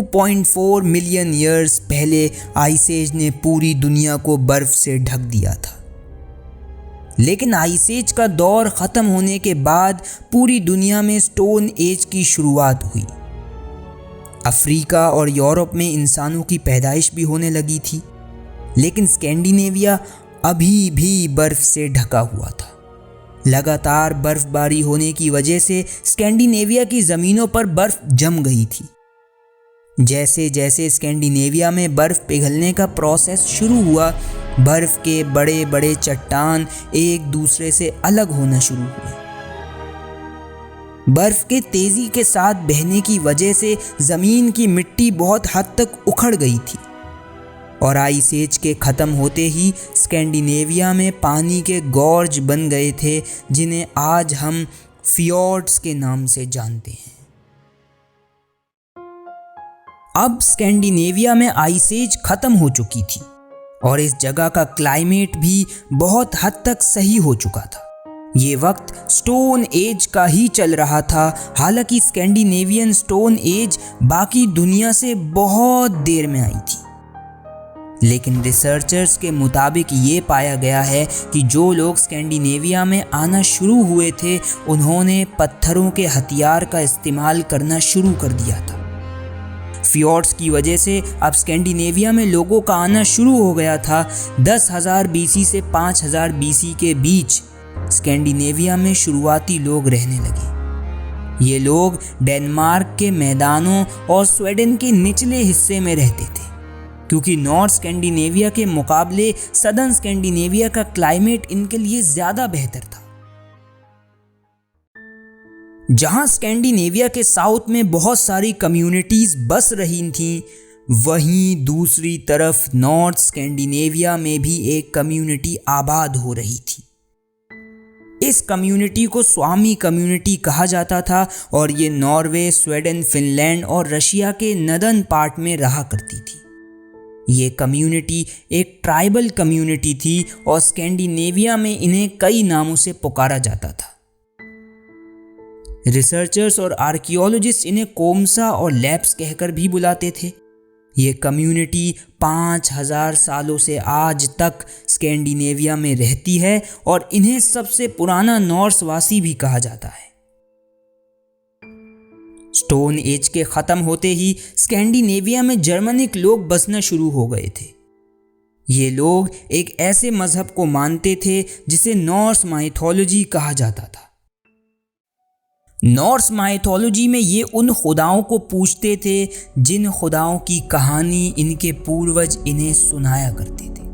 2.4 million years पहले ice as ने पूरी दुनिया को बर्फ से ढक दिया था। लेकिन आइस एज का दौर ख़त्म होने के बाद पूरी दुनिया में स्टोन एज की शुरुआत हुई। अफ्रीका और यूरोप में इंसानों की पैदाइश भी होने लगी थी, लेकिन स्कैंडिनेविया अभी भी बर्फ से ढका हुआ था। लगातार बर्फबारी होने की वजह से स्कैंडिनेविया की ज़मीनों पर बर्फ जम गई थी। जैसे जैसे स्कैंडिनेविया में बर्फ पिघलने का प्रोसेस शुरू हुआ, बर्फ के बड़े बड़े चट्टान एक दूसरे से अलग होना शुरू हुए। बर्फ के तेजी के साथ बहने की वजह से ज़मीन की मिट्टी बहुत हद तक उखड़ गई थी और आइस एज के ख़त्म होते ही स्कैंडिनेविया में पानी के गॉर्ज बन गए थे, जिन्हें आज हम फियोर्ड्स के नाम से जानते हैं। अब स्कैंडिनेविया में आइस एज ख़त्म हो चुकी थी और इस जगह का क्लाइमेट भी बहुत हद तक सही हो चुका था। ये वक्त स्टोन एज का ही चल रहा था। हालांकि स्कैंडिनेवियन स्टोन एज बाकी दुनिया से बहुत देर में आई थी, लेकिन रिसर्चर्स के मुताबिक ये पाया गया है कि जो लोग स्कैंडिनेविया में आना शुरू हुए थे, उन्होंने पत्थरों के हथियार का इस्तेमाल करना शुरू कर दिया था। फियोर्ड्स की वजह से अब स्कैंडिनेविया में लोगों का आना शुरू हो गया था। 10,000 बीसी से 5,000 बीसी के बीच स्कैंडिनेविया में शुरुआती लोग रहने लगे। ये लोग डेनमार्क के मैदानों और स्वीडन के निचले हिस्से में रहते थे, क्योंकि नॉर्थ स्कैंडिनेविया के मुकाबले सदर्न स्कैंडिनेविया का क्लाइमेट इनके लिए ज़्यादा बेहतर था। जहां स्कैंडिनेविया के साउथ में बहुत सारी कम्युनिटीज़ बस रही थीं, वहीं दूसरी तरफ नॉर्थ स्कैंडिनेविया में भी एक कम्युनिटी आबाद हो रही थी। इस कम्युनिटी को स्वामी कम्युनिटी कहा जाता था और ये नॉर्वे, स्वीडन, फिनलैंड और रशिया के नदर्न पार्ट में रहा करती थी। ये कम्युनिटी एक ट्राइबल कम्युनिटी थी और स्कैंडिनेविया में इन्हें कई नामों से पुकारा जाता था। रिसर्चर्स और आर्कियोलॉजिस्ट इन्हें कोमसा और लैप्स कहकर भी बुलाते थे। ये कम्युनिटी 5,000 सालों से आज तक स्कैंडिनेविया में रहती है और इन्हें सबसे पुराना नॉर्सवासी भी कहा जाता है। स्टोन एज के ख़त्म होते ही स्कैंडिनेविया में जर्मनिक लोग बसना शुरू हो गए थे। ये लोग एक ऐसे मज़हब को मानते थे जिसे नॉर्स माइथोलॉजी कहा जाता था। नॉर्स माइथोलॉजी में ये उन खुदाओं को पूजते थे जिन खुदाओं की कहानी इनके पूर्वज इन्हें सुनाया करते थे।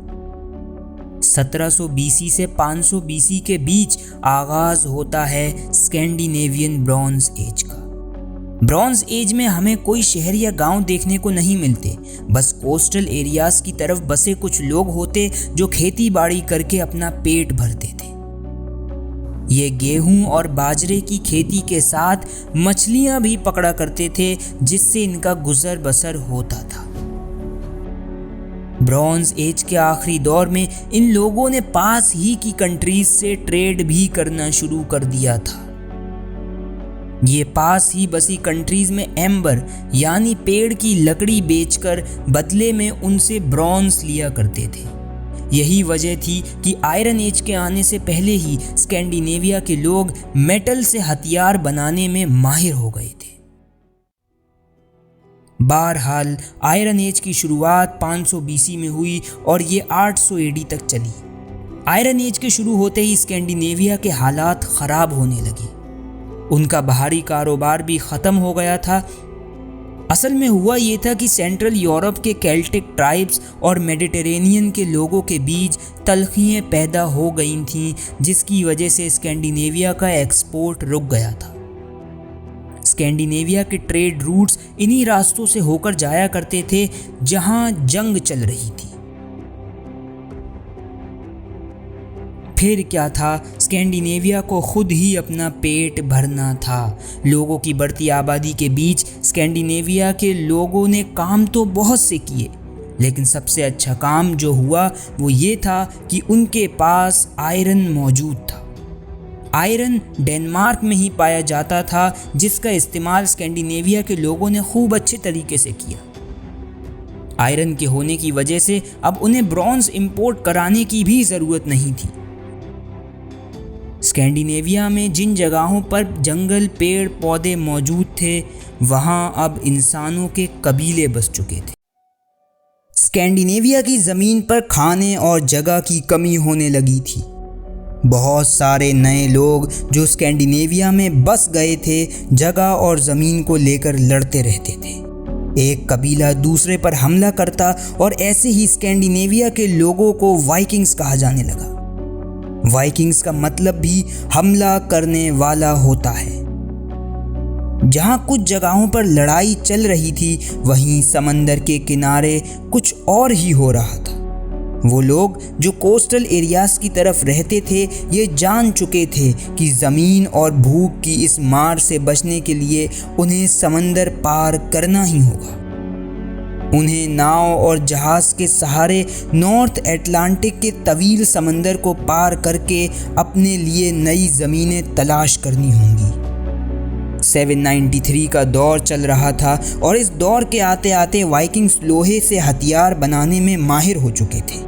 1700 बीसी से 500 बीसी के बीच आगाज होता है स्कैंडिनेवियन ब्रॉन्ज एज का। ब्रॉन्ज एज में हमें कोई शहर या गांव देखने को नहीं मिलते, बस कोस्टल एरियाज की तरफ बसे कुछ लोग होते जो खेती बाड़ी करके अपना पेट भरते थे। ये गेहूं और बाजरे की खेती के साथ मछलियां भी पकड़ा करते थे, जिससे इनका गुजर बसर होता था। ब्रॉन्ज एज के आखिरी दौर में इन लोगों ने पास ही की कंट्रीज से ट्रेड भी करना शुरू कर दिया था। ये पास ही बसी कंट्रीज में एम्बर यानी पेड़ की लकड़ी बेचकर बदले में उनसे ब्रॉन्ज लिया करते थे। यही वजह थी कि आयरन एज के आने से पहले ही स्कैंडिनेविया के लोग मेटल से हथियार बनाने में माहिर हो गए थे। बहरहाल आयरन एज की शुरुआत 500 बीसी में हुई और ये 800 एडी तक चली। आयरन एज के शुरू होते ही स्कैंडिनेविया के हालात ख़राब होने लगे। उनका बाहरी कारोबार भी ख़त्म हो गया था। असल में हुआ ये था कि सेंट्रल यूरोप के केल्टिक ट्राइब्स और मेडिटेरेनियन के लोगों के बीच तल्खियाँ पैदा हो गई थीं, जिसकी वजह से स्कैंडिनेविया का एक्सपोर्ट रुक गया था। स्कैंडिनेविया के ट्रेड रूट्स इन्हीं रास्तों से होकर जाया करते थे जहां जंग चल रही थी। फिर क्या था, स्कैंडिनेविया को खुद ही अपना पेट भरना था। लोगों की बढ़ती आबादी के बीच स्कैंडिनेविया के लोगों ने काम तो बहुत से किए, लेकिन सबसे अच्छा काम जो हुआ वो ये था कि उनके पास आयरन मौजूद था। आयरन डेनमार्क में ही पाया जाता था, जिसका इस्तेमाल स्कैंडिनेविया के लोगों ने खूब अच्छे तरीके से किया। आयरन के होने की वजह से अब उन्हें ब्रॉन्ज इंपोर्ट कराने की भी ज़रूरत नहीं थी। स्कैंडिनेविया में जिन जगहों पर जंगल, पेड़ पौधे मौजूद थे, वहाँ अब इंसानों के कबीले बस चुके थे। स्कैंडिनेविया की ज़मीन पर खाने और जगह की कमी होने लगी थी। बहुत सारे नए लोग जो स्कैंडिनेविया में बस गए थे, जगह और ज़मीन को लेकर लड़ते रहते थे। एक कबीला दूसरे पर हमला करता और ऐसे ही स्कैंडिनेविया के लोगों को वाइकिंग्स कहा जाने लगा। वाइकिंग्स का मतलब भी हमला करने वाला होता है। जहाँ कुछ जगहों पर लड़ाई चल रही थी, वहीं समंदर के किनारे कुछ और ही हो रहा था। वो लोग जो कोस्टल एरियाज की तरफ रहते थे, ये जान चुके थे कि ज़मीन और भूख की इस मार से बचने के लिए उन्हें समंदर पार करना ही होगा। उन्हें नाव और जहाज़ के सहारे नॉर्थ अटलांटिक के तवील समंदर को पार करके अपने लिए नई ज़मीनें तलाश करनी होंगी। 793 का दौर चल रहा था और इस दौर के आते आते वाइकिंग्स लोहे से हथियार बनाने में माहिर हो चुके थे।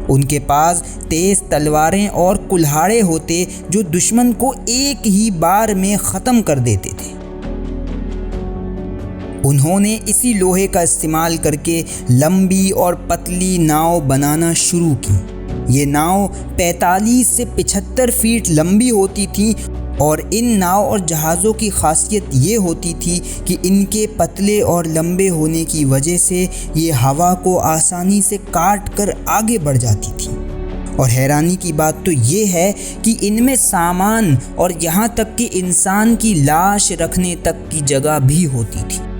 उनके पास तेज तलवारें और कुल्हाड़े होते जो दुश्मन को एक ही बार में ख़त्म कर देते थे। उन्होंने इसी लोहे का इस्तेमाल करके लंबी और पतली नाव बनाना शुरू की। ये नाव 45 से 75 फीट लंबी होती थी और इन नाव और जहाज़ों की खासियत ये होती थी कि इनके पतले और लंबे होने की वजह से ये हवा को आसानी से काट कर आगे बढ़ जाती थी। और हैरानी की बात तो ये है कि इनमें सामान और यहाँ तक कि इंसान की लाश रखने तक की जगह भी होती थी।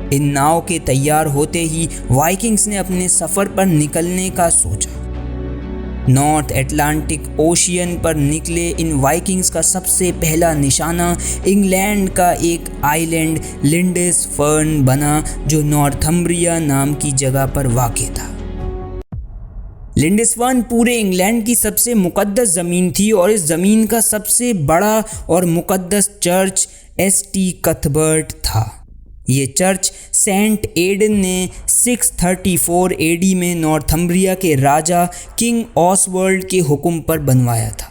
इन नाव के तैयार होते ही वाइकिंग्स ने अपने सफ़र पर निकलने का सोचा। नॉर्थ अटलांटिक ओशियन पर निकले इन वाइकिंग्स का सबसे पहला निशाना इंग्लैंड का एक आइलैंड लिंडसफर्न बना, जो नॉर्थम्ब्रिया नाम की जगह पर वाक़ था। लिंडसफर्न पूरे इंग्लैंड की सबसे मुक़द्दस ज़मीन थी और इस ज़मीन का सबसे बड़ा और मुक़द्दस चर्च एसटी कथबर्ट था। ये चर्च सेंट एडन ने 634 एडी में नॉर्थम्ब्रिया के राजा किंग ऑसवर्ल्ड के हुक्म पर बनवाया था।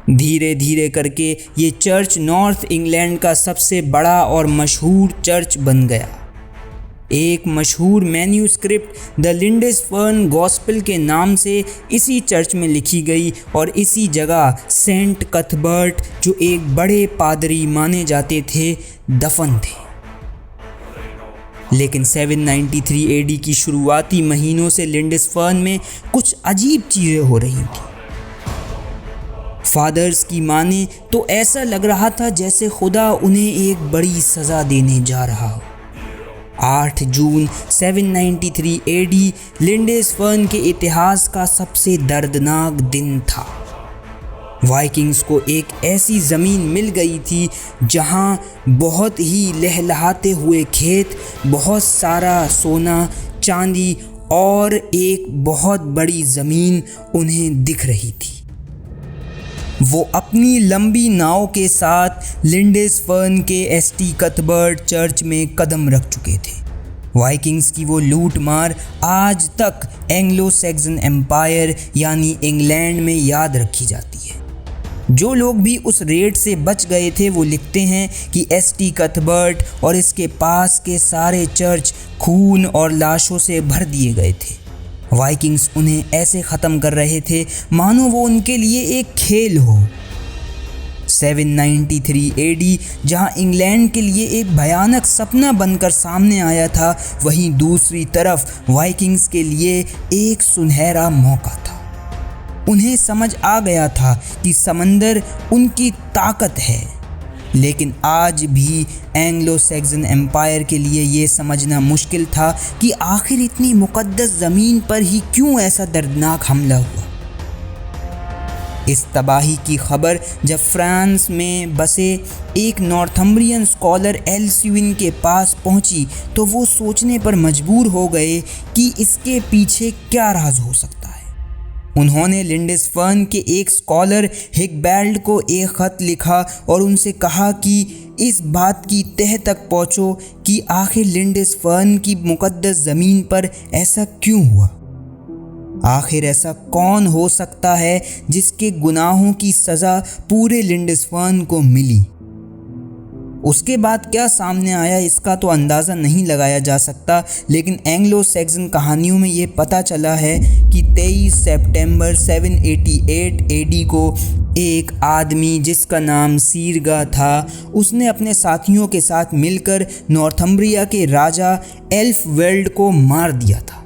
धीरे धीरे करके ये चर्च नॉर्थ इंग्लैंड का सबसे बड़ा और मशहूर चर्च बन गया। एक मशहूर मैन्यूस्क्रिप्ट द लिंडसफर्न गॉस्पेल के नाम से इसी चर्च में लिखी गई और इसी जगह सेंट कथबर्ट, जो एक बड़े पादरी माने जाते थे, दफन थे। लेकिन 793 एडी की शुरुआती महीनों से लिंडसफर्न में कुछ अजीब चीज़ें हो रही थी। फादर्स की माने तो ऐसा लग रहा था जैसे खुदा उन्हें एक बड़ी सज़ा देने जा रहा हो। 8 जून 793 एडी लिंडसफर्न के इतिहास का सबसे दर्दनाक दिन था। वाइकिंग्स को एक ऐसी ज़मीन मिल गई थी जहां बहुत ही लहलहाते हुए खेत, बहुत सारा सोना चांदी और एक बहुत बड़ी ज़मीन उन्हें दिख रही थी। वो अपनी लंबी नाव के साथ लिंडसफर्न के एसटी कथबर्ट चर्च में कदम रख चुके थे। वाइकिंग्स की वो लूट मार आज तक एंग्लो सैक्सन एम्पायर यानी इंग्लैंड में याद रखी जाती है। जो लोग भी उस रेड से बच गए थे वो लिखते हैं कि एसटी कथबर्ट और इसके पास के सारे चर्च खून और लाशों से भर दिए गए थे। वाइकिंग्स उन्हें ऐसे ख़त्म कर रहे थे मानो वो उनके लिए एक खेल हो। 793 एडी जहां इंग्लैंड के लिए एक भयानक सपना बनकर सामने आया था, वहीं दूसरी तरफ वाइकिंग्स के लिए एक सुनहरा मौका था। उन्हें समझ आ गया था कि समंदर उनकी ताकत है, लेकिन आज भी एंग्लो सैक्सन एम्पायर के लिए ये समझना मुश्किल था कि आखिर इतनी मुक़द्दस ज़मीन पर ही क्यों ऐसा दर्दनाक हमला हुआ। इस तबाही की खबर जब फ्रांस में बसे एक नॉर्थम्ब्रियन स्कॉलर एल्स्विन के पास पहुंची, तो वो सोचने पर मजबूर हो गए कि इसके पीछे क्या राज हो सकता है। उन्होंने लिंडसफर्न के एक स्कॉलर हिगबैल्ड को एक खत लिखा और उनसे कहा कि इस बात की तह तक पहुँचो कि आखिर लिंडसफर्न की मुक़द्दस ज़मीन पर ऐसा क्यों हुआ। आखिर ऐसा कौन हो सकता है जिसके गुनाहों की सज़ा पूरे लिंडसफर्न को मिली। उसके बाद क्या सामने आया इसका तो अंदाज़ा नहीं लगाया जा सकता, लेकिन एंग्लो सैक्सन कहानियों में ये पता चला है कि 23 सितंबर 788 एडी को एक आदमी जिसका नाम सीरगा था, उसने अपने साथियों के साथ मिलकर नॉर्थम्ब्रिया के राजा एल्फवेल्ड को मार दिया था।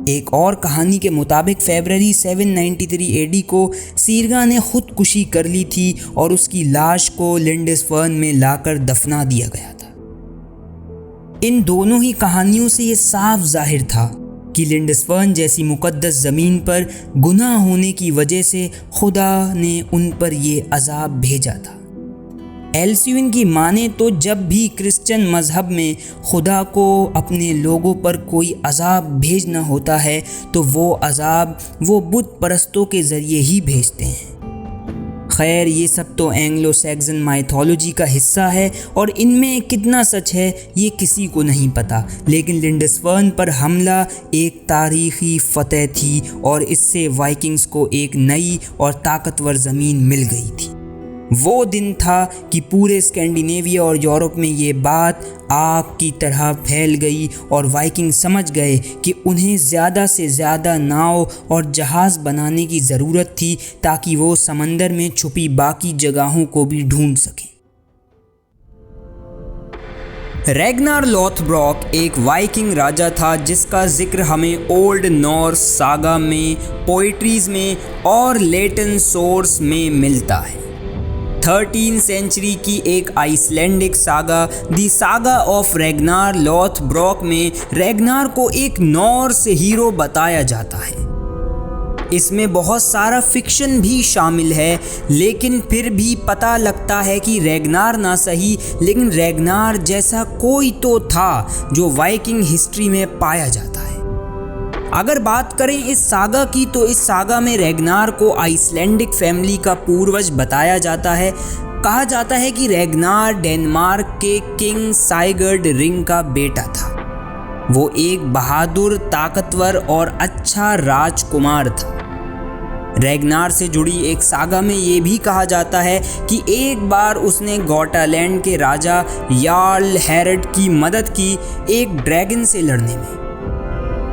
एक और कहानी के मुताबिक फरवरी 793 एडी को सीरगा ने खुदकुशी कर ली थी और उसकी लाश को लिंडसफर्न में लाकर दफना दिया गया था। इन दोनों ही कहानियों से ये साफ जाहिर था कि लिंडसफर्न जैसी मुक़द्दस ज़मीन पर गुनाह होने की वजह से खुदा ने उन पर ये अजाब भेजा था। एल्सुइन की माने तो जब भी क्रिश्चियन मज़हब में खुदा को अपने लोगों पर कोई अजाब भेजना होता है तो वो अजाब वो बुत परस्तों के ज़रिए ही भेजते हैं। खैर, ये सब तो एंग्लो सैक्सन माइथोलॉजी का हिस्सा है और इनमें कितना सच है ये किसी को नहीं पता, लेकिन लिंडसफर्न पर हमला एक तारीख़ी फ़तह थी और इससे वाइकिंग्स को एक नई और ताकतवर ज़मीन मिल गई थी। वो दिन था कि पूरे स्कैंडिनेविया और यूरोप में ये बात आग की तरह फैल गई और वाइकिंग समझ गए कि उन्हें ज़्यादा से ज़्यादा नाव और जहाज़ बनाने की ज़रूरत थी ताकि वो समंदर में छुपी बाकी जगहों को भी ढूंढ सकें। रैग्नार लोथब्रोक एक वाइकिंग राजा था जिसका जिक्र हमें ओल्ड नॉर्स सागा में, पोइट्रीज़ में और लेटिन सोर्स में मिलता है। 13th सेंचुरी की एक Icelandic saga the saga of Ragnar Lothbrok में रैग्नार को एक नॉर्स हीरो बताया जाता है। इसमें बहुत सारा फिक्शन भी शामिल है, लेकिन फिर भी पता लगता है कि रैग्नार ना सही लेकिन रैग्नार जैसा कोई तो था जो वाइकिंग हिस्ट्री में पाया जाता है। अगर बात करें इस सागा की तो इस सागा में रैग्नार को आइसलैंडिक फैमिली का पूर्वज बताया जाता है। कहा जाता है कि रैग्नार डेनमार्क के किंग साइगर्ड रिंग का बेटा था। वो एक बहादुर, ताकतवर और अच्छा राजकुमार था। रैग्नार से जुड़ी एक सागा में ये भी कहा जाता है कि एक बार उसने गोटालैंड के राजा यार्ल हैरड की मदद की एक ड्रैगन से लड़ने में।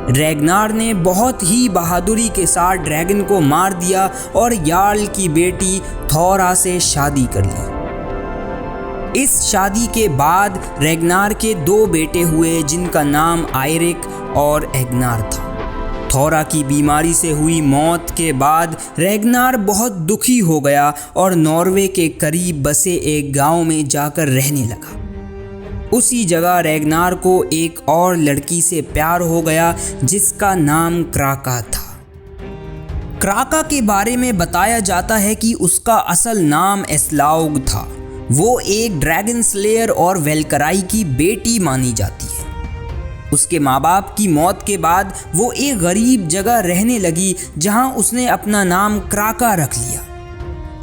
रैग्नार ने बहुत ही बहादुरी के साथ ड्रैगन को मार दिया और यार्ल की बेटी थोरा से शादी कर ली। इस शादी के बाद रैग्नार के 2 बेटे हुए जिनका नाम आयरिक और एग्नार था। थोरा की बीमारी से हुई मौत के बाद रैग्नार बहुत दुखी हो गया और नॉर्वे के करीब बसे एक गांव में जाकर रहने लगा। उसी जगह रैग्नार को एक और लड़की से प्यार हो गया जिसका नाम क्राका था। क्राका के बारे में बताया जाता है कि उसका असल नाम एस्लाउग था। वो एक ड्रैगन स्लेयर और वेलकराई की बेटी मानी जाती है। उसके माँ बाप की मौत के बाद वो एक गरीब जगह रहने लगी जहाँ उसने अपना नाम क्राका रख लिया।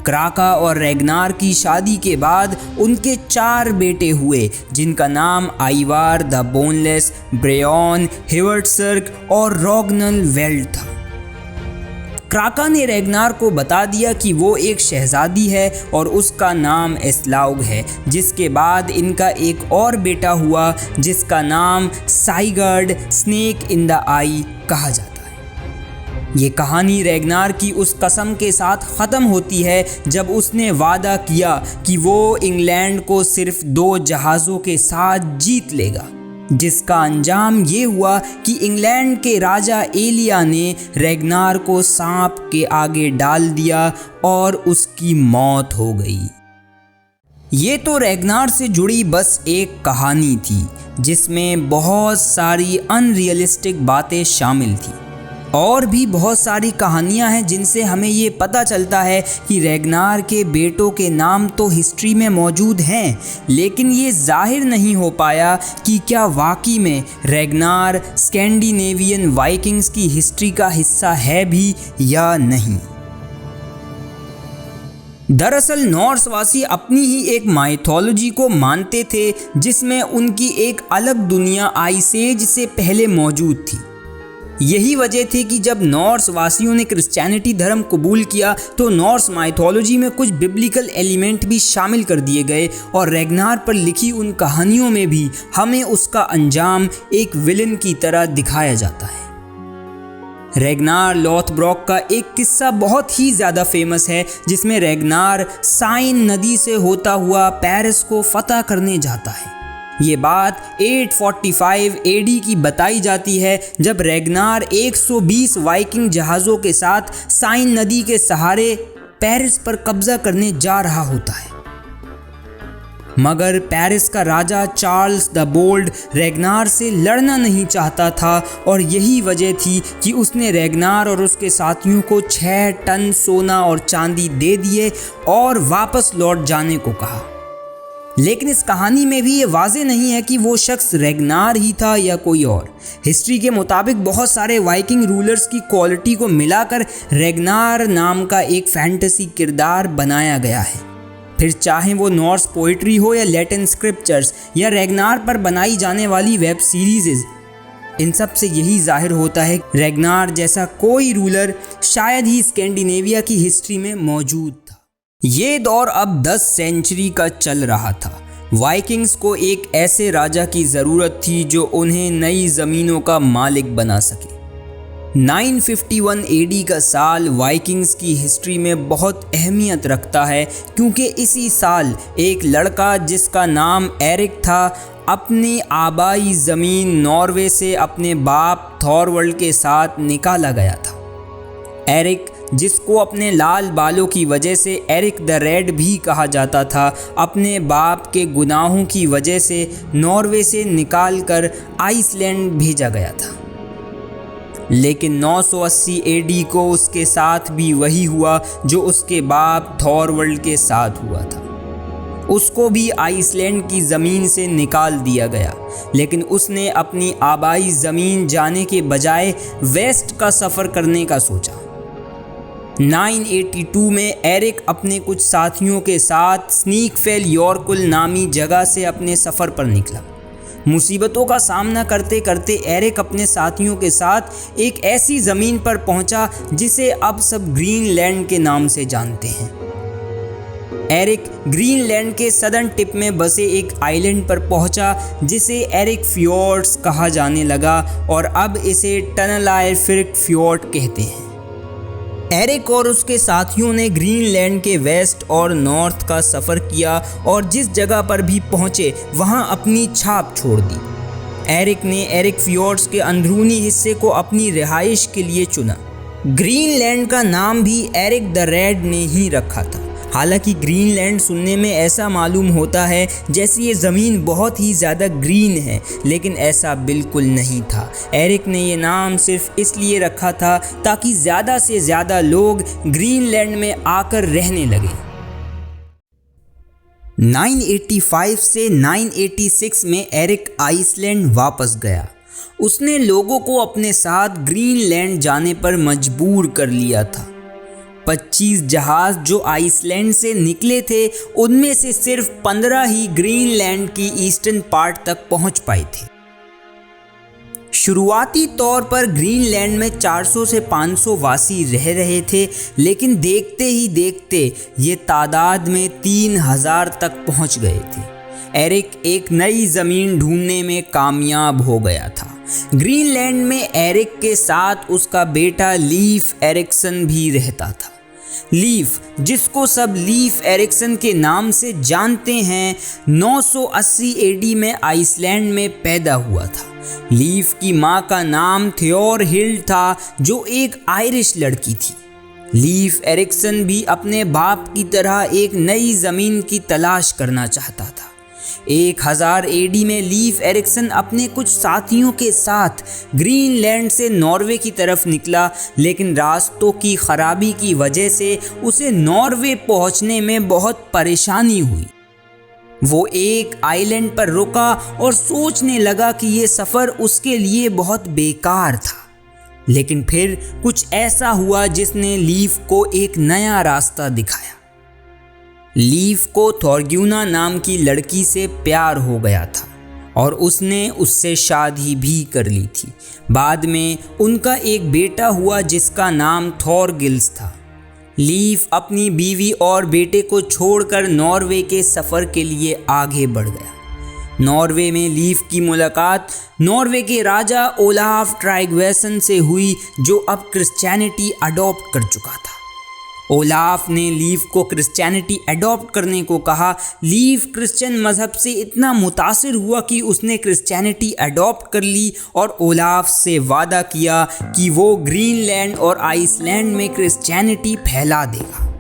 क्राका और रैग्नार की शादी के बाद उनके 4 बेटे हुए जिनका नाम आइवार द बोनलेस, ब्रेयॉन, हिवर्टसर्क और रोगनल वेल्ड था। क्राका ने रैग्नार को बता दिया कि वो एक शहजादी है और उसका नाम एस्लाउग है, जिसके बाद इनका एक और बेटा हुआ जिसका नाम साइगर्ड स्नेक इन द आई कहा जाता है। ये कहानी रैग्नार की उस कसम के साथ ख़त्म होती है जब उसने वादा किया कि वो इंग्लैंड को सिर्फ 2 जहाज़ों के साथ जीत लेगा, जिसका अंजाम ये हुआ कि इंग्लैंड के राजा एलिया ने रैग्नार को सांप के आगे डाल दिया और उसकी मौत हो गई। ये तो रैग्नार से जुड़ी बस एक कहानी थी जिसमें बहुत सारी अनरियलिस्टिक बातें शामिल थी। और भी बहुत सारी कहानियां हैं जिनसे हमें ये पता चलता है कि रैगनार के बेटों के नाम तो हिस्ट्री में मौजूद हैं, लेकिन ये जाहिर नहीं हो पाया कि क्या वाकई में रैगनार स्कैंडिनेवियन वाइकिंग्स की हिस्ट्री का हिस्सा है भी या नहीं। दरअसल नॉर्सवासी अपनी ही एक माइथोलॉजी को मानते थे जिसमें उनकी एक अलग दुनिया आइस एज से पहले मौजूद थी। यही वजह थी कि जब नॉर्स वासियों ने क्रिश्चियनिटी धर्म कबूल किया तो नॉर्स माइथोलॉजी में कुछ बिब्लिकल एलिमेंट भी शामिल कर दिए गए और रैगनार पर लिखी उन कहानियों में भी हमें उसका अंजाम एक विलन की तरह दिखाया जाता है। रैगनार लोथब्रोक का एक किस्सा बहुत ही ज़्यादा फेमस है जिसमें रैगनार साइन नदी से होता हुआ पेरिस को फतह करने जाता है। ये बात 845 एडी की बताई जाती है जब रैगनार 120 वाइकिंग जहाज़ों के साथ साइन नदी के सहारे पेरिस पर कब्जा करने जा रहा होता है। मगर पेरिस का राजा चार्ल्स द बोल्ड रैगनार से लड़ना नहीं चाहता था और यही वजह थी कि उसने रैगनार और उसके साथियों को 6 टन सोना और चांदी दे दिए और वापस लौट जाने को कहा। लेकिन इस कहानी में भी ये वाज़ेह नहीं है कि वो शख्स रैगनार ही था या कोई और। हिस्ट्री के मुताबिक बहुत सारे वाइकिंग रूलर्स की क्वालिटी को मिलाकर रैगनार नाम का एक फैंटेसी किरदार बनाया गया है। फिर चाहे वो नॉर्स पोइट्री हो या लैटिन स्क्रिप्चर्स या रैगनार पर बनाई जाने वाली वेब सीरीज़, इन सब से यही जाहिर होता है रैगनार जैसा कोई रूलर शायद ही स्कैंडिनेविया की हिस्ट्री में मौजूद था। ये दौर अब 10 सेंचुरी का चल रहा था। वाइकिंग्स को एक ऐसे राजा की ज़रूरत थी जो उन्हें नई ज़मीनों का मालिक बना सके। 951 एडी का साल वाइकिंग्स की हिस्ट्री में बहुत अहमियत रखता है क्योंकि इसी साल एक लड़का जिसका नाम एरिक था अपनी आबाई ज़मीन नॉर्वे से अपने बाप थॉरवल्ड के साथ निकाला गया था। एरिक, जिसको अपने लाल बालों की वजह से एरिक द रेड भी कहा जाता था, अपने बाप के गुनाहों की वजह से नॉर्वे से निकालकर आइसलैंड भेजा गया था। लेकिन 980 एडी को उसके साथ भी वही हुआ जो उसके बाप थॉरवल्ड के साथ हुआ था। उसको भी आइसलैंड की ज़मीन से निकाल दिया गया, लेकिन उसने अपनी आबाई ज़मीन जाने के बजाय वेस्ट का सफ़र करने का सोचा। 982 में एरिक अपने कुछ साथियों के साथ स्नीकफेल यॉर्कुल नामी जगह से अपने सफ़र पर निकला। मुसीबतों का सामना करते करते एरिक अपने साथियों के साथ एक ऐसी ज़मीन पर पहुंचा जिसे अब सब ग्रीनलैंड के नाम से जानते हैं। एरिक ग्रीनलैंड के सदर्न टिप में बसे एक आइलैंड पर पहुंचा जिसे एरिक फ्योर्ड्स कहा जाने लगा और अब इसे टनलायर फिर्क फ्योर्ड कहते हैं। एरिक और उसके साथियों ने ग्रीनलैंड के वेस्ट और नॉर्थ का सफ़र किया और जिस जगह पर भी पहुँचे वहाँ अपनी छाप छोड़ दी। एरिक ने एरिक फ्योर्ड्स के अंदरूनी हिस्से को अपनी रिहाइश के लिए चुना। ग्रीनलैंड का नाम भी एरिक द रेड ने ही रखा था। हालांकि ग्रीनलैंड सुनने में ऐसा मालूम होता है जैसे ये ज़मीन बहुत ही ज़्यादा ग्रीन है, लेकिन ऐसा बिल्कुल नहीं था। एरिक ने ये नाम सिर्फ इसलिए रखा था ताकि ज़्यादा से ज़्यादा लोग ग्रीनलैंड में आकर रहने लगे। 985 से 986 में एरिक आइसलैंड वापस गया। उसने लोगों को अपने साथ ग्रीनलैंड जाने पर मजबूर कर लिया था। 25 जहाज़ जो आइसलैंड से निकले थे उनमें से सिर्फ 15 ही ग्रीनलैंड की ईस्टर्न पार्ट तक पहुंच पाए थे। शुरुआती तौर पर ग्रीनलैंड में 400 से 500 वासी रह रहे थे, लेकिन देखते ही देखते ये तादाद में 3000 तक पहुंच गए थे। एरिक एक नई ज़मीन ढूंढने में कामयाब हो गया था। ग्रीनलैंड में एरिक के साथ उसका बेटा लीफ एरिक्सन भी रहता था। लीफ, जिसको सब लीफ एरिक्सन के नाम से जानते हैं, 980 एडी में आइसलैंड में पैदा हुआ था। लीफ की माँ का नाम थियोरहिल्ड था जो एक आयरिश लड़की थी। लीफ एरिक्सन भी अपने बाप की तरह एक नई ज़मीन की तलाश करना चाहता था। 1000 एडी में लीफ एरिक्सन अपने कुछ साथियों के साथ ग्रीनलैंड से नॉर्वे की तरफ निकला, लेकिन रास्तों की खराबी की वजह से उसे नॉर्वे पहुंचने में बहुत परेशानी हुई। वो एक आइलैंड पर रुका और सोचने लगा कि ये सफ़र उसके लिए बहुत बेकार था। लेकिन फिर कुछ ऐसा हुआ जिसने लीफ को एक नया रास्ता दिखाया। लीफ को थॉर्ग्यूना नाम की लड़की से प्यार हो गया था और उसने उससे शादी भी कर ली थी। बाद में उनका एक बेटा हुआ जिसका नाम थॉरगिल्स था। लीफ अपनी बीवी और बेटे को छोड़कर नॉर्वे के सफ़र के लिए आगे बढ़ गया। नॉर्वे में लीफ की मुलाकात नॉर्वे के राजा ओलाफ ट्राइगवेसन से हुई, जो अब क्रिश्चियनिटी अडॉप्ट कर चुका था। ओलाफ ने लीफ को क्रिश्चियनिटी अडॉप्ट करने को कहा। लीफ क्रिश्चियन मज़हब से इतना मुतासिर हुआ कि उसने क्रिश्चियनिटी अडॉप्ट कर ली और ओलाफ से वादा किया कि वो ग्रीनलैंड और आइसलैंड में क्रिश्चियनिटी फैला देगा।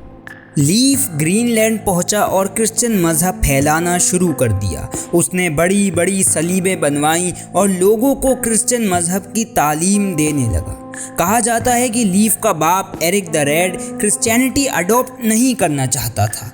लीफ ग्रीनलैंड पहुंचा और क्रिश्चियन मज़हब फैलाना शुरू कर दिया। उसने बड़ी बड़ी सलीबें बनवाई और लोगों को क्रिश्चियन मज़हब की तालीम देने लगा। कहा जाता है कि लीफ का बाप Eric the Red Christianity adopt नहीं करना चाहता था,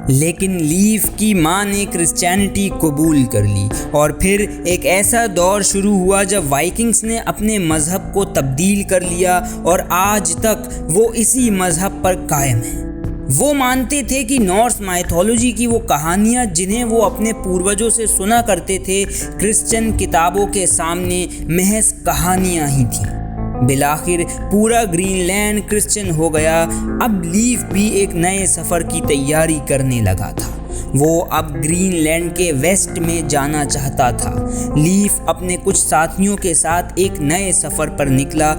लेकिन लीफ की मां ने क्रिश्चियनिटी कबूल कर ली और फिर एक ऐसा दौर शुरू हुआ जब वाइकिंग्स ने अपने मज़हब को तब्दील कर लिया और आज तक वो इसी मज़हब पर कायम है। वो मानते थे कि नॉर्स माइथोलॉजी की वो कहानियाँ जिन्हें वो अपने पूर्वजों से सुना करते थे, क्रिश्चियन किताबों के सामने महज कहानियाँ ही थीं। बिलाखिर पूरा ग्रीनलैंड क्रिश्चियन हो गया। अब लीफ भी एक नए सफ़र की तैयारी करने लगा था। वो अब ग्रीनलैंड के वेस्ट में जाना चाहता था। लीफ अपने कुछ साथियों के साथ एक नए सफ़र पर निकला।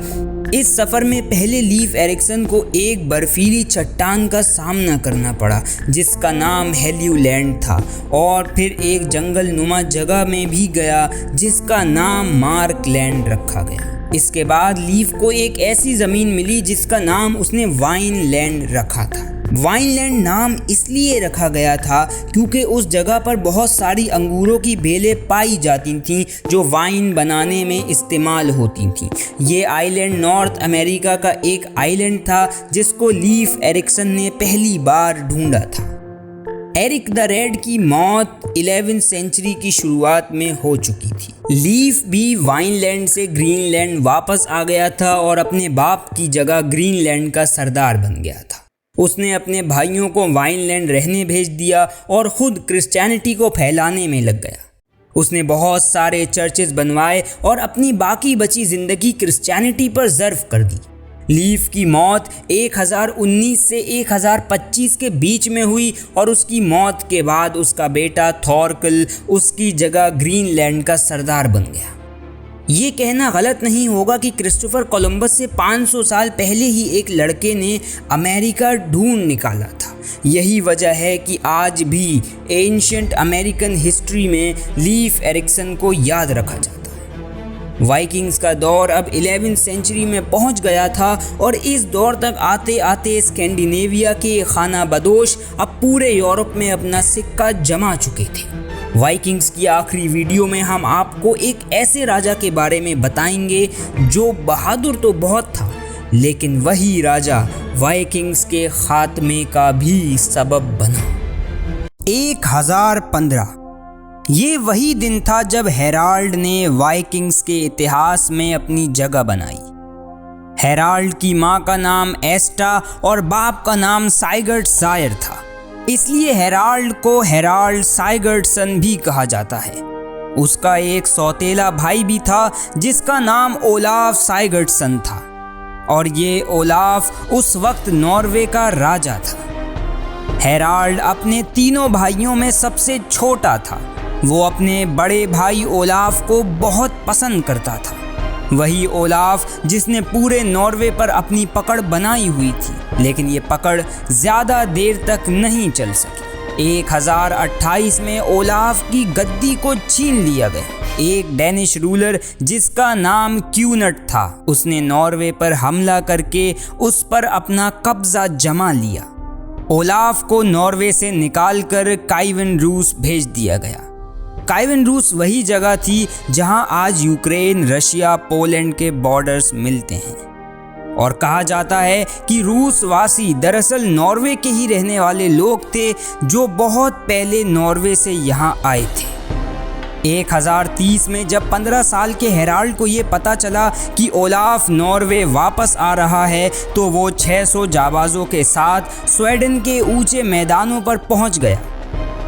इस सफ़र में पहले लीफ एरिक्सन को एक बर्फीली चट्टान का सामना करना पड़ा जिसका नाम हेल्यूलैंड था, और फिर एक जंगल नुमा जगह में भी गया जिसका नाम मार्कलैंड रखा गया। इसके बाद लीफ को एक ऐसी ज़मीन मिली जिसका नाम उसने वाइनलैंड रखा था। वाइनलैंड नाम इसलिए रखा गया था क्योंकि उस जगह पर बहुत सारी अंगूरों की बेलें पाई जाती थीं जो वाइन बनाने में इस्तेमाल होती थीं। ये आइलैंड नॉर्थ अमेरिका का एक आइलैंड था जिसको लीफ एरिक्सन ने पहली बार ढूंढा था। एरिक द रेड की मौत 11वीं सेंचुरी की शुरुआत में हो चुकी थी। लीफ भी वाइनलैंड से ग्रीनलैंड वापस आ गया था और अपने बाप की जगह ग्रीनलैंड का सरदार बन गया था। उसने अपने भाइयों को वाइनलैंड रहने भेज दिया और खुद क्रिश्चियनिटी को फैलाने में लग गया। उसने बहुत सारे चर्चेस बनवाए और अपनी बाकी बची ज़िंदगी क्रिश्चियनिटी पर ज़र्फ कर दी। लीफ की मौत 1019 से 1025 के बीच में हुई और उसकी मौत के बाद उसका बेटा थॉरकिल उसकी जगह ग्रीनलैंड का सरदार बन गया। ये कहना गलत नहीं होगा कि क्रिस्टोफर कोलंबस से 500 साल पहले ही एक लड़के ने अमेरिका ढूंढ निकाला था। यही वजह है कि आज भी एंशिएंट अमेरिकन हिस्ट्री में लीफ एरिक्सन को याद रखा जाता है। वाइकिंग्स का दौर अब 11वीं सेंचुरी में पहुंच गया था और इस दौर तक आते आते स्कैंडिनेविया के खाना बदोश अब पूरे यूरोप में अपना सिक्का जमा चुके थे। वाइकिंग्स की आखिरी वीडियो में हम आपको एक ऐसे राजा के बारे में बताएंगे जो बहादुर तो बहुत था, लेकिन वही राजा वाइकिंग्स के खात्मे का भी सबब बना। 1015 ये वही दिन था जब हेराल्ड ने वाइकिंग्स के इतिहास में अपनी जगह बनाई। हेराल्ड की माँ का नाम एस्टा और बाप का नाम साइगर्ड सायर था, इसलिए हेराल्ड को हेराल्ड साइगर्डसन भी कहा जाता है। उसका एक सौतेला भाई भी था जिसका नाम ओलाफ साइगर्डसन था, और ये ओलाफ उस वक्त नॉर्वे का राजा था। हेराल्ड अपने तीनों भाइयों में सबसे छोटा था। वो अपने बड़े भाई ओलाफ को बहुत पसंद करता था, वही ओलाफ जिसने पूरे नॉर्वे पर अपनी पकड़ बनाई हुई थी, लेकिन ये पकड़ ज़्यादा देर तक नहीं चल सकी। 1028 में ओलाफ की गद्दी को छीन लिया गया। एक डैनिश रूलर जिसका नाम क्यूनट था, उसने नॉर्वे पर हमला करके उस पर अपना कब्जा जमा लिया। ओलाफ को नॉर्वे से निकालकर काइवन रूस भेज दिया गया। काइवन रूस वही जगह थी जहां आज यूक्रेन, रशिया, पोलैंड के बॉर्डर्स मिलते हैं। और कहा जाता है कि रूसवासी दरअसल नॉर्वे के ही रहने वाले लोग थे जो बहुत पहले नॉर्वे से यहाँ आए थे। 1030 में जब 15 साल के हेराल्ड को ये पता चला कि ओलाफ नॉर्वे वापस आ रहा है तो वो 600 जाबाजों के साथ स्वीडन के ऊंचे मैदानों पर पहुंच गया।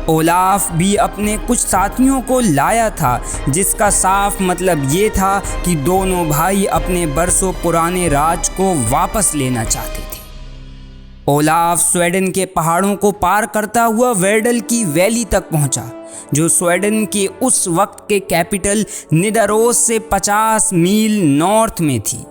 ओलाफ भी अपने कुछ साथियों को लाया था, जिसका साफ मतलब ये था कि दोनों भाई अपने बरसों पुराने राज को वापस लेना चाहते थे। ओलाफ स्वीडन के पहाड़ों को पार करता हुआ वेर्डल की वैली तक पहुंचा, जो स्वीडन के उस वक्त के कैपिटल निदारोस से 50 मील नॉर्थ में थी।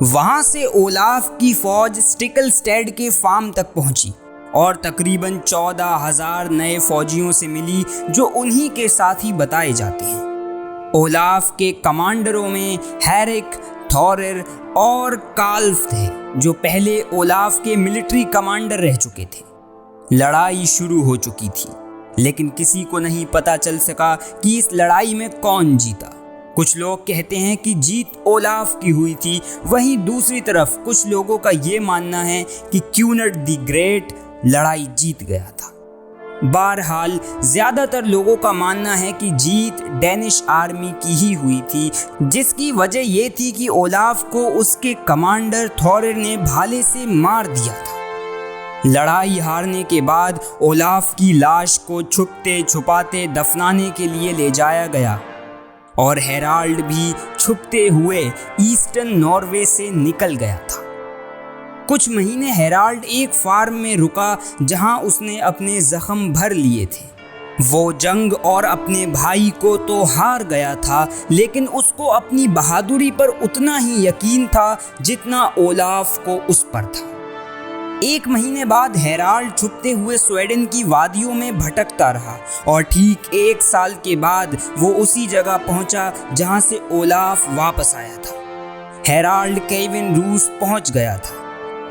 वहां से ओलाफ की फौज स्टिकलस्टेड के फार्म तक पहुंची और तकरीबन 14,000 नए फौजियों से मिली जो उन्हीं के साथ ही बताए जाते हैं। ओलाफ के कमांडरों में हैरिक, थॉरिर और काल्फ थे, जो पहले ओलाफ के मिलिट्री कमांडर रह चुके थे। लड़ाई शुरू हो चुकी थी, लेकिन किसी को नहीं पता चल सका कि इस लड़ाई में कौन जीता। कुछ लोग कहते हैं कि जीत ओलाफ की हुई थी, वहीं दूसरी तरफ कुछ लोगों का ये मानना है कि क्यूनट द ग्रेट लड़ाई जीत गया था। बहरहाल ज्यादातर लोगों का मानना है कि जीत डेनिश आर्मी की ही हुई थी, जिसकी वजह ये थी कि ओलाफ को उसके कमांडर थॉरिर ने भाले से मार दिया था। लड़ाई हारने के बाद ओलाफ की लाश को छुपते छुपाते दफनाने के लिए ले जाया गया और हेराल्ड भी छुपते हुए ईस्टर्न नॉर्वे से निकल गया था। कुछ महीने हेराल्ड एक फार्म में रुका जहां उसने अपने जख्म भर लिए थे। वो जंग और अपने भाई को तो हार गया था, लेकिन उसको अपनी बहादुरी पर उतना ही यकीन था जितना ओलाफ को उस पर था। 1 महीने बाद हेराल्ड छुपते हुए स्वीडन की वादियों में भटकता रहा और ठीक 1 साल के बाद वो उसी जगह पहुंचा जहां से ओलाफ वापस आया था। हेराल्ड काइवन रूस पहुंच गया था।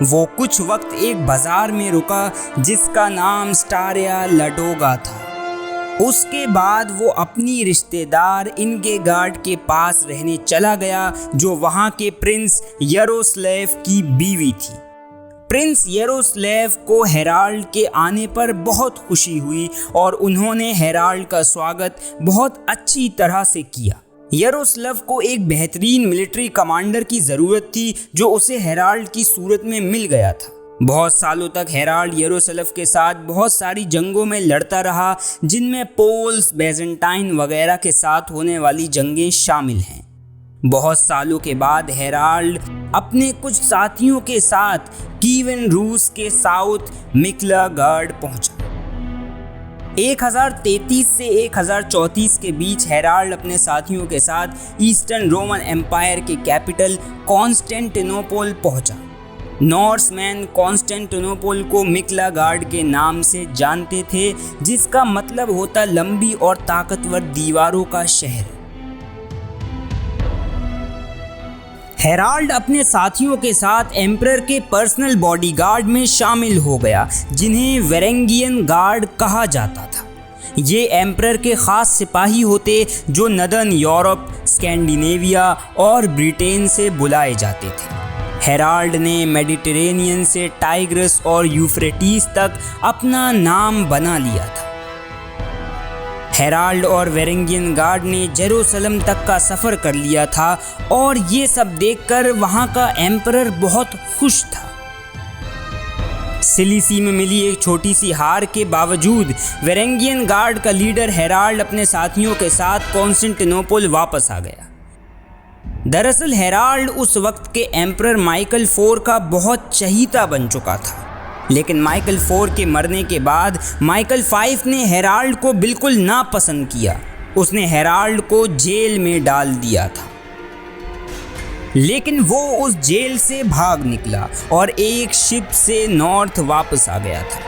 वो कुछ वक्त एक बाजार में रुका जिसका नाम स्टारिया लाडोगा था। उसके बाद वो अपनी रिश्तेदार इंगेगार्ड के पास रहने चला गया, जो वहां के प्रिंस यारोस्लेव की बीवी थी। प्रिंस यारोस्लेव को हेराल्ड के आने पर बहुत खुशी हुई और उन्होंने हेराल्ड का स्वागत बहुत अच्छी तरह से किया। यारोस्लेव को एक बेहतरीन मिलिट्री कमांडर की ज़रूरत थी, जो उसे हेराल्ड की सूरत में मिल गया था। बहुत सालों तक हेराल्ड यारोस्लेव के साथ बहुत सारी जंगों में लड़ता रहा, जिनमें पोल्स, बेजेंटाइन वगैरह के साथ होने वाली जंगें शामिल हैं। बहुत सालों के बाद हेराल्ड अपने कुछ साथियों के साथ कीवन रूस के साउथ मिक्लागार्ड पहुंचा। 1033 से 1034 के बीच हेराल्ड अपने साथियों के साथ ईस्टर्न रोमन एम्पायर के कैपिटल कॉन्स्टेंटिनोपल पहुंचा। नॉर्समैन कॉन्स्टेंटिनोपल को मिक्लागार्ड के नाम से जानते थे, जिसका मतलब होता लंबी और ताकतवर दीवारों का शहर। हेराल्ड अपने साथियों के साथ एम्परर के पर्सनल बॉडीगार्ड में शामिल हो गया, जिन्हें वेरेंगियन गार्ड कहा जाता था। ये एम्परर के ख़ास सिपाही होते जो नदर्न यूरोप, स्कैंडिनेविया और ब्रिटेन से बुलाए जाते थे। हेराल्ड ने मेडिटेरेनियन से टाइग्रस और यूफ्रेटिस तक अपना नाम बना लिया था। हेराल्ड और वेरेंगियन गार्ड ने जेरूसलम तक का सफ़र कर लिया था और ये सब देखकर वहाँ का एम्परर बहुत खुश था। सिलिसी में मिली एक छोटी सी हार के बावजूद वेरेंगियन गार्ड का लीडर हेराल्ड अपने साथियों के साथ कॉन्स्टेंटिनोपल वापस आ गया। दरअसल हेराल्ड उस वक्त के एम्परर माइकल 4 का बहुत चहीता बन चुका था, लेकिन माइकल 4 के मरने के बाद माइकल 5 ने हेराल्ड को बिल्कुल नापसंद किया। उसने हेराल्ड को जेल में डाल दिया था, लेकिन वो उस जेल से भाग निकला और एक शिप से नॉर्थ वापस आ गया था।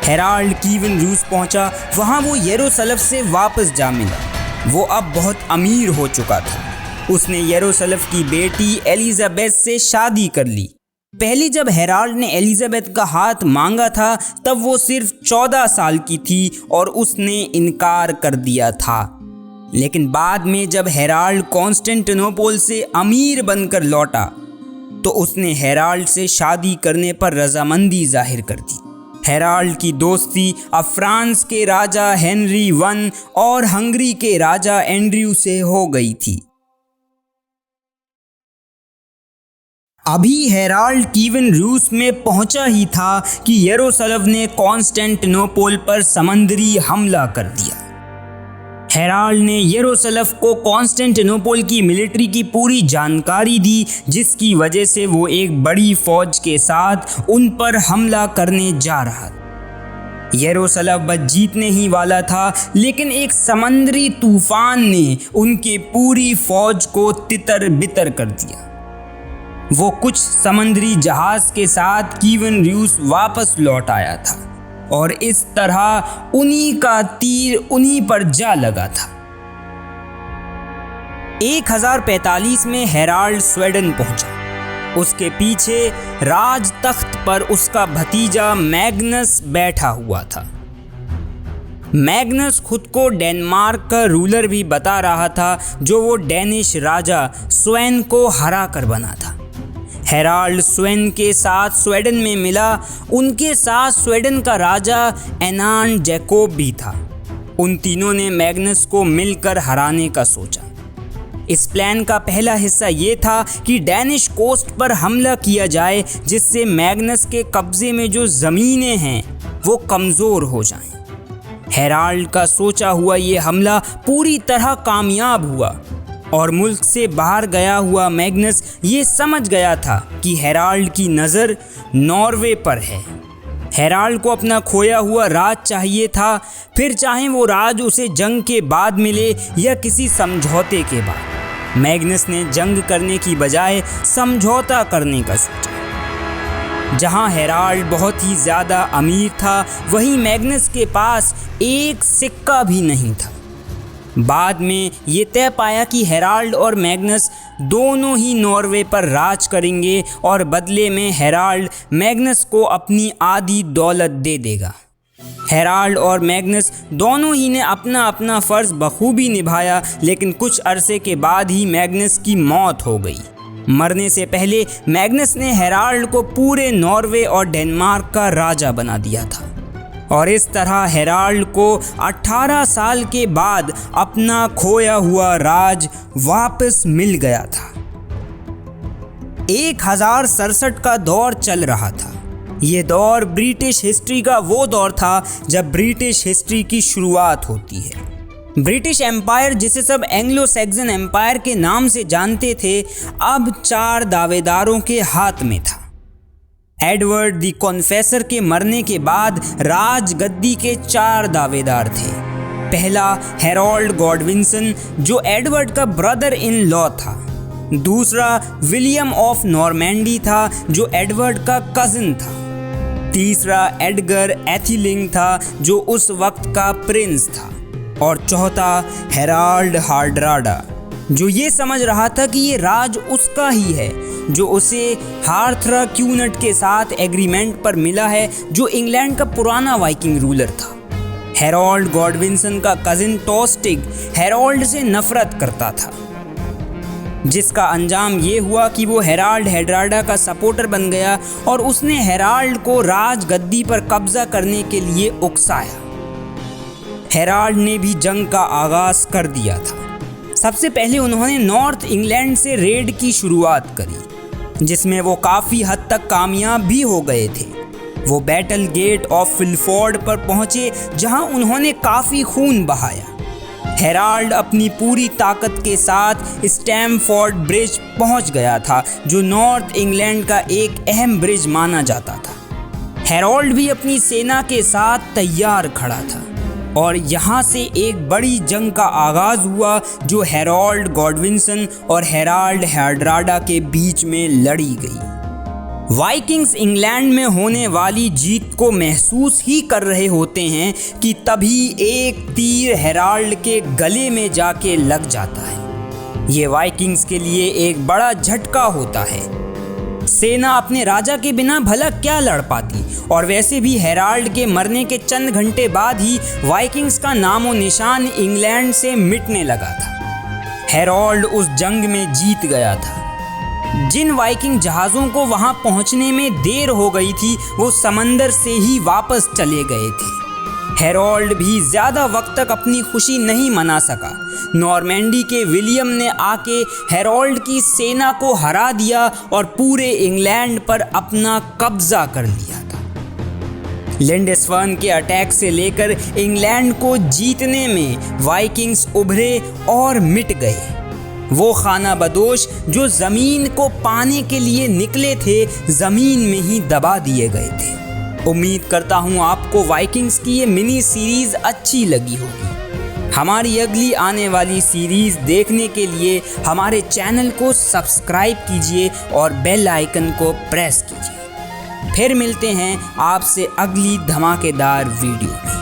हेराल्ड कीवन रूस पहुंचा, वहां वो यरूशलेम से वापस जा मिला। वो अब बहुत अमीर हो चुका था। उसने यरूशलेम की बेटी एलिजाबेथ से शादी कर ली। पहले जब हेराल्ड ने एलिजाबेथ का हाथ मांगा था तब वो सिर्फ 14 साल की थी और उसने इनकार कर दिया था। लेकिन बाद में जब हेराल्ड कॉन्स्टेंटिनोपल से अमीर बनकर लौटा तो उसने हेराल्ड से शादी करने पर रजामंदी जाहिर कर दी। हेराल्ड की दोस्ती अब फ्रांस के राजा हेनरी I और हंगरी के राजा एंड्रयू से हो गई थी। अभी हेराल्ड कीवन रूस में पहुंचा ही था कि यरोस्लव ने कॉन्स्टेंटिनोपल पर समंदरी हमला कर दिया। हेराल्ड ने यरोस्लव को कॉन्स्टेंटिनोपल की मिलिट्री की पूरी जानकारी दी, जिसकी वजह से वो एक बड़ी फौज के साथ उन पर हमला करने जा रहा था। यरोस्लव बस जीतने ही वाला था, लेकिन एक समंदरी तूफान ने उनके पूरी फौज को तितर बितर कर दिया। वो कुछ समुद्री जहाज के साथ कीवन रूस वापस लौट आया था और इस तरह उन्हीं का तीर उन्हीं पर जा लगा था। 1045 में हेराल्ड स्वीडन पहुंचा। उसके पीछे राज तख्त पर उसका भतीजा मैग्नस बैठा हुआ था। मैग्नस खुद को डेनमार्क का रूलर भी बता रहा था, जो वो डेनिश राजा स्वेन को हरा कर बना था। हेराल्ड स्वेन के साथ स्वीडन में मिला। उनके साथ स्वीडन का राजा एनान जैकोब भी था। उन तीनों ने मैग्नस को मिलकर हराने का सोचा। इस प्लान का पहला हिस्सा ये था कि डैनिश कोस्ट पर हमला किया जाए, जिससे मैग्नस के कब्जे में जो ज़मीनें हैं वो कमज़ोर हो जाएं। हेराल्ड का सोचा हुआ ये हमला पूरी तरह कामयाब हुआ और मुल्क से बाहर गया हुआ मैग्नस ये समझ गया था कि हेराल्ड की नज़र नॉर्वे पर है। हेराल्ड को अपना खोया हुआ राज चाहिए था, फिर चाहे वो राज उसे जंग के बाद मिले या किसी समझौते के बाद। मैग्नस ने जंग करने की बजाय समझौता करने का सोचा। जहां हेराल्ड बहुत ही ज़्यादा अमीर था, वहीं मैग्नस के पास एक सिक्का भी नहीं था। बाद में ये तय पाया कि हेराल्ड और मैग्नस दोनों ही नॉर्वे पर राज करेंगे और बदले में हेराल्ड मैग्नस को अपनी आधी दौलत दे देगा। हेराल्ड और मैग्नस दोनों ही ने अपना अपना फ़र्ज़ बखूबी निभाया, लेकिन कुछ अरसे के बाद ही मैग्नस की मौत हो गई। मरने से पहले मैग्नस ने हेराल्ड को पूरे नॉर्वे और डेनमार्क का राजा बना दिया था और इस तरह हेराल्ड को 18 साल के बाद अपना खोया हुआ राज वापस मिल गया था। 1067 का दौर चल रहा था। ये दौर ब्रिटिश हिस्ट्री का वो दौर था जब ब्रिटिश हिस्ट्री की शुरुआत होती है। ब्रिटिश एम्पायर, जिसे सब एंग्लो सैक्सन एम्पायर के नाम से जानते थे, अब 4 दावेदारों के हाथ में था। एडवर्ड द कॉन्फेसर के मरने के बाद राजगद्दी के 4 दावेदार थे। पहला हैरोल्ड गॉडविंसन, जो एडवर्ड का ब्रदर इन लॉ था। दूसरा विलियम ऑफ नॉर्मैंडी था, जो एडवर्ड का कजिन था। तीसरा एडगर एथिलिंग था, जो उस वक्त का प्रिंस था। और चौथा हेराल्ड हार्ड्राडा, जो ये समझ रहा था कि ये राज उसका ही है, जो उसे हार्थरा क्यूनट के साथ एग्रीमेंट पर मिला है, जो इंग्लैंड का पुराना वाइकिंग रूलर था। हैरोल्ड गॉडविंसन का कजिन टॉस्टिग हैरोल्ड से नफरत करता था, जिसका अंजाम ये हुआ कि वो हेराल्ड हार्ड्राडा का सपोर्टर बन गया और उसने हेराल्ड को राजगद्दी पर कब्जा करने के लिए उकसाया। हेराल्ड ने भी जंग का आगाज कर दिया था। सबसे पहले उन्होंने नॉर्थ इंग्लैंड से रेड की शुरुआत करी, जिसमें वो काफ़ी हद तक कामयाब भी हो गए थे। वो बैटल गेट ऑफ फिलफोर्ड पर पहुंचे, जहां उन्होंने काफ़ी खून बहाया। हेराल्ड अपनी पूरी ताकत के साथ स्टैमफोर्ड ब्रिज पहुंच गया था, जो नॉर्थ इंग्लैंड का एक अहम ब्रिज माना जाता था। हेराल्ड भी अपनी सेना के साथ तैयार खड़ा था और यहाँ से एक बड़ी जंग का आगाज़ हुआ, जो हैरोल्ड गॉडविंसन और हेराल्ड हार्ड्राडा के बीच में लड़ी गई। वाइकिंग्स इंग्लैंड में होने वाली जीत को महसूस ही कर रहे होते हैं कि तभी एक तीर हेराल्ड के गले में जाके लग जाता है। ये वाइकिंग्स के लिए एक बड़ा झटका होता है। सेना अपने राजा के बिना भला क्या लड़ पाती, और वैसे भी हेराल्ड के मरने के चंद घंटे बाद ही वाइकिंग्स का नामो निशान इंग्लैंड से मिटने लगा था। हेरोल्ड उस जंग में जीत गया था। जिन वाइकिंग जहाज़ों को वहां पहुंचने में देर हो गई थी वो समंदर से ही वापस चले गए थे। हेरोल्ड भी ज़्यादा वक्त तक अपनी खुशी नहीं मना सका। नॉर्मैंडी के विलियम ने आके हेरोल्ड की सेना को हरा दिया और पूरे इंग्लैंड पर अपना कब्जा कर लिया था। लिंडस्वर्न के अटैक से लेकर इंग्लैंड को जीतने में वाइकिंग्स उभरे और मिट गए। वो खाना बदोश जो ज़मीन को पाने के लिए निकले थे, ज़मीन में ही दबा दिए गए थे। उम्मीद करता हूँ आपको वाइकिंग्स की ये मिनी सीरीज़ अच्छी लगी होगी। हमारी अगली आने वाली सीरीज़ देखने के लिए हमारे चैनल को सब्सक्राइब कीजिए और बेल आइकन को प्रेस कीजिए। फिर मिलते हैं आपसे अगली धमाकेदार वीडियो में।